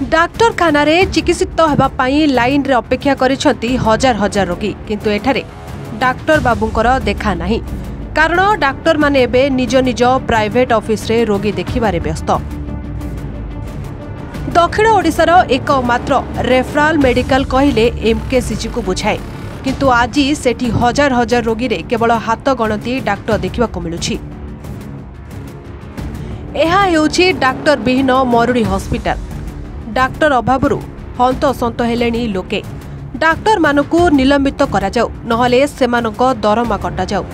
डाक्तरखाना चिकित्सित होगापाई line रे अपेक्षा करिसेंती हजार हजार रोगी किंतु एठारे डाक्टर बाबूंकर देखा नहीं कारण डाक्टर माने एबे निज निज प्राइवेट ऑफिस रे रोगी देखिबारे व्यस्त। दक्षिण ओडिशार एकमात्र रेफराल मेडिकल कहिले एमकेसीजी को बुझाए किंतु आज सेठी हजार हजार रोगी रे केवल हाथ गणती डाक्टर देखिबाको मिलुछि। एहा हेउछि डाक्टर विहीन मरुड़ी हॉस्पिटल। डाक्टर अभावरु हंतसंत हेलेनी लोके। डाक्टर मानकु निलंबित करा जाऊ नहले सेमानक दरमा कटा जाऊ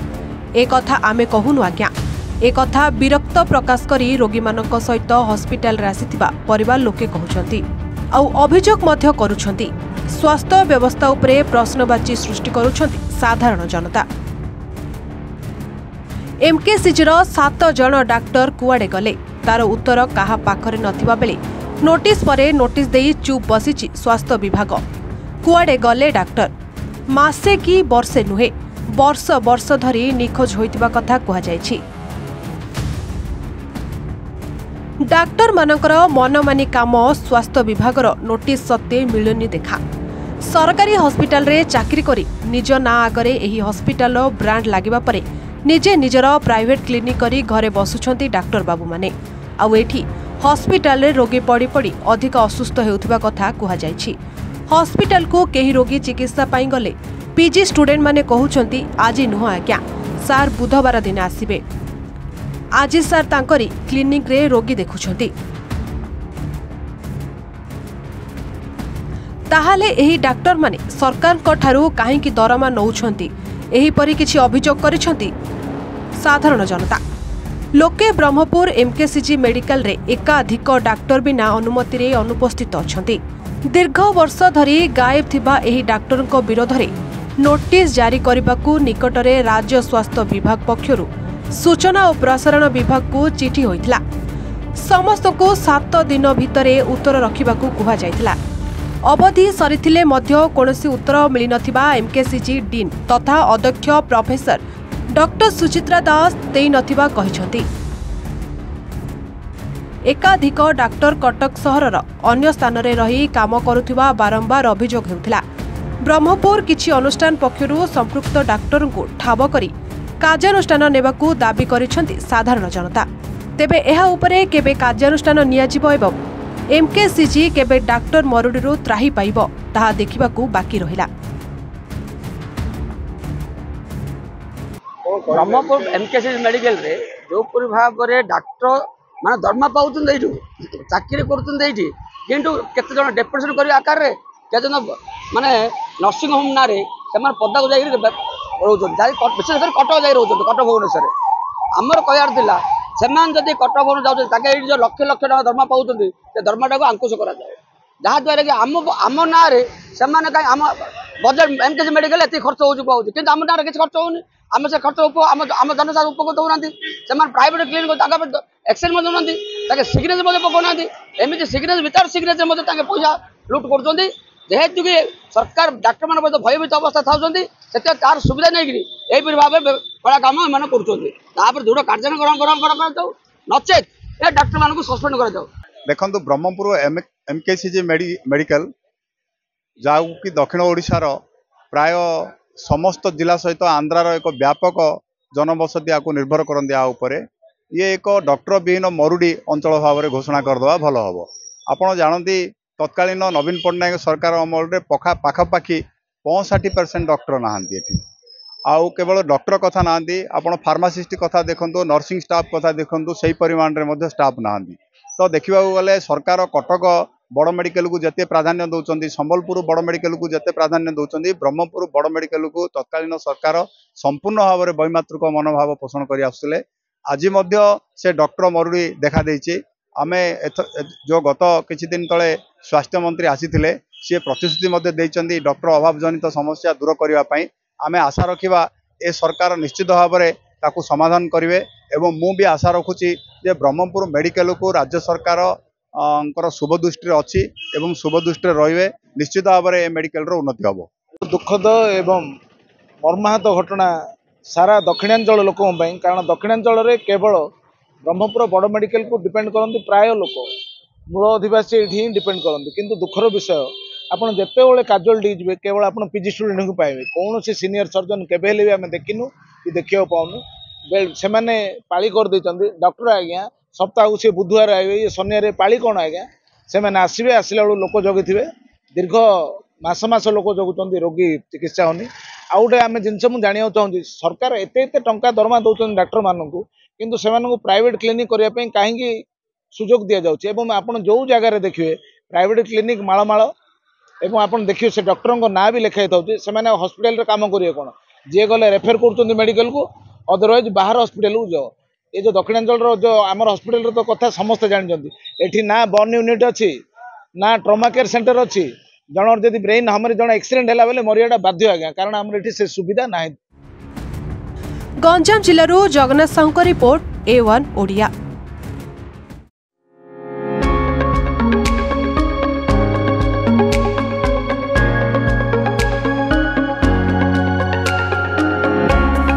ए कथा आमे कहूनु आज्ञा। ए कथा विरक्त प्रकाश करी रोगी मानक सहित हॉस्पिटल रे आसीथिबा परिवार लोके कहउछंती आउ अभियोग मध्य करूछंती। स्वास्थ्य व्यवस्था उपरे प्रश्नवाची सृष्टि करूछंती साधारण जनता। एमकेसीजीर 7 जन डाक्टर कुआडे गले तार उत्तर काहा पाखरे नथिबा बेले नोटिस परे नोटिस देई चुप बसिछि स्वास्थ्य विभाग। कुआडे गले डाक्टर मासे कि वर्षे नुहे वर्ष वर्ष धरी निखोज होइतिबा कथा कुहा जायछि। डाक्टर मानकर मनमानी काम स्वास्थ्य विभागर नोटिस सत्ते मिलुनी देखा। सरकारी हॉस्पिटल रे चाकरी करी निज ना आगरे एही हॉस्पिटल ब्रांड लागिबा परे निजे निजर प्राइवेट क्लिनिक करी घरे बसुछंती डाक्टर बाबू माने आउ एठी हॉस्पिटल रे रोगी पड़ी पड़ी अधिक असुस्थ हेउथिबा कथा कुहा जायछि। हॉस्पिटल को केही रोगी चिकित्सा पाई गले पीजी स्टूडेंट माने कहउछंती आज नुह आज्ञा सार बुधवार दिन आसीबे आज सार तांकरी क्लिनिक रे रोगी देखुछंती। ताहाले एही डाक्टर माने सरकार को ठारू काहे की दरमा नउछंती एही परी किछि अभियोग करिसंती साधारण जनता। लोके ब्रह्मपुर एमकेसीजी मेडिकल रे एकाधिक डाक्टर बिना अनुमति रे अनुपस्थित अछंती। दीर्घ वर्ष धरी गायब थिबा एही डाक्टर को विरोध रे नोटिस जारी करबाकू निकटरे राज्य स्वास्थ्य विभाग पक्षरु सूचना और प्रसारण विभाग को चिठी होइथिला। समस्त को 7 दिन भितरे उत्तर रखिबाकू कुहा जायथिला। अवधि सरिथिले मध्य कोनोसी उत्तर मिली नथिबा एमकेसीजी डीन तथा अध्यक्ष प्रोफेसर डॉक्टर सुचित्रा दास देई नथिबा कहिसंती। एकाधिक डाक्टर कटक सहरर अन्य स्थान रे रही काम करुथिबा बारंबार अभियोग हेउथिला। ब्रह्मपुर किछि अनुष्ठान पक्षरु संपृक्त डाक्टर को ठाब करी कार्यानुष्ठान नेबाकू दाबी करिसंती साधारण जनता। तेबे एहा उपरे केबे कार्यानुष्ठान नियाजिबो एवं एमकेसीजी केबे डाक्टर मरुडीरू त्राही पाइबो ताहा देखिबाकू बाकी रहिला। ब्रह्मपुर एमकेसीजी मेडिकल रे जो पूरी भाव रे डाक्टर माने दरमा पाउछन देइठु चाकरी करछन देइठी किंतु केते जन डेप्रेशन करी आकार रे केते जन माने नर्सिंग होम ना रे सेमान पद्दा को जाई रहउछन जाई विशेष कर कटक जाई रहउछन कटक भुवनेश्वर रे हमर कहयार दिला सेमान जदि कटक भुवन जाउ ताके जो लक्ष लक्ष टका दरमा पाउछन से दरमाटा को अंकुश करा जाए जहा द्वारा कि आम ना रे सेमान काई आम बजट एमकेसीजी मेडिकल एते खर्च होउछ पाउछ किंतु आम ना रे किछ खर्च होउनी आम से खर्च आम जनता उपकृत होना प्राइवेट क्लिनिक एक्सचेंज मध्य सिग्नेचर पकाना एमती सिग्नेचर विदाउट सिग्नेचर पैसा लुट कर जेहेतु कि सरकार डाक्टर मान भयभीत अवस्था था तार सुविधा नहीं भाव कड़ा कम एम कर दृढ़ कार्यान्वयन नचेत डाक्टर मान सस्पेंड कर देखो ब्रह्मपुर एमकेसीजी मेडिकल जहाँकि दक्षिण ओडिशार प्राय समस्त जिला सहित आंध्रार एक व्यापक जनबसती आपको निर्भर करते आउपर ये एक डॉक्टर विहीन मरुड़ी अंचल भाव में घोषणा करदे भल हम। आपड़ जानती तत्कालीन नवीन पट्टनायक सरकार अमल पाखापाखि 65% डॉक्टर नहांती आउ केवल डॉक्टर कथा नहांती आपण फार्मासिस्ट कथा देखंतु नर्सिंग स्टाफ कथा देखंतु सही परिमाण रे स्टाफ नहांती। तो देखा गले सरकार कटक बड़ मेडिकल को जिते प्राधान्य दौरान संबलपुर बड़ मेडिकल को जिते प्राधान्य दौरान ब्रह्मपुर बड़ मेडिकल को तत्कालीन सरकार संपूर्ण भाव में वैमातृक मनोभाव पोषण कर आसुले। आज से डॉक्टर मरुड़ी देखा देछि आमे जो गत किछि दिन तले स्वास्थ्य मंत्री आसीथिले सी प्रतिश्रुति देइचंदी डॉक्टर अभाव जनित समस्या दूर करबा पई आमे आशा रखिबा ए सरकार निश्चित भाव में ताकू समाधान करेंगे एवं मु भी आशा रखुची जे ब्रह्मपुर मेडिकल को राज्य सरकार शुभ दृष्टि अच्छी एवं शुभ दृष्टि रे निश्चित भाव में मेडिकल उन्नति हम। दुखद एवं मर्माहत घटना सारा दक्षिणांचल लोक कारण दक्षिणांचल केवल ब्रह्मपुर बड़ मेडिकल को डिपेंड करते प्राय लोक मूल अधिवासी ये डिपेंड करते किंतु दुखर विषय आपड़ जिते काजुआलिटी जी केवल आप पीजी स्टूडेंट को पाइबे कौन सीनियर सर्जन केवे भी आम देखिनु कि देखा पाऊनु से मैंने पाली कर डॉक्टर आज्ञा सप्ताह को सी बुधवार आए ये शनिवार पाली कौन आज्ञा से मैंने आसवे आसला बेलू लोक जगी दीर्घ मास मास लोक जगुंट रोगी चिकित्सा होनी आउ गोटे आम जिन मुझे जाना चाहूँगी सरकार एत टंका दरमा दौरान डाक्टर मानक किंतु से प्राइवेट क्लिनिक करने कहीं सुजोग दि जाऊँगी एवं आप जो जगार देखिए प्राइवेट क्लिनिक मालमाल एवं आप देखिए से डॉक्टर ना भी लिखाई था से हस्पिटाल काम करेंगे कौन जी गले रेफर कर मेडिकल को अदरवाइज बाहर हस्पिटाल को जाओ ये जो दक्षिणांचल जो आम हस्पिटाल तो कथा समस्त जानते ये ना बर्न यूनिट अच्छी ना ट्रमा केयर सेंटर अच्छी जन जब ब्रेन हमर जन एक्सीडेंट है बेले मरियाटा बाध्य आज्ञा कारण आम ये से सुविधा ना। गंजाम जिलूर जगन्नाथ साहू रिपोर्ट A1 ओडिया।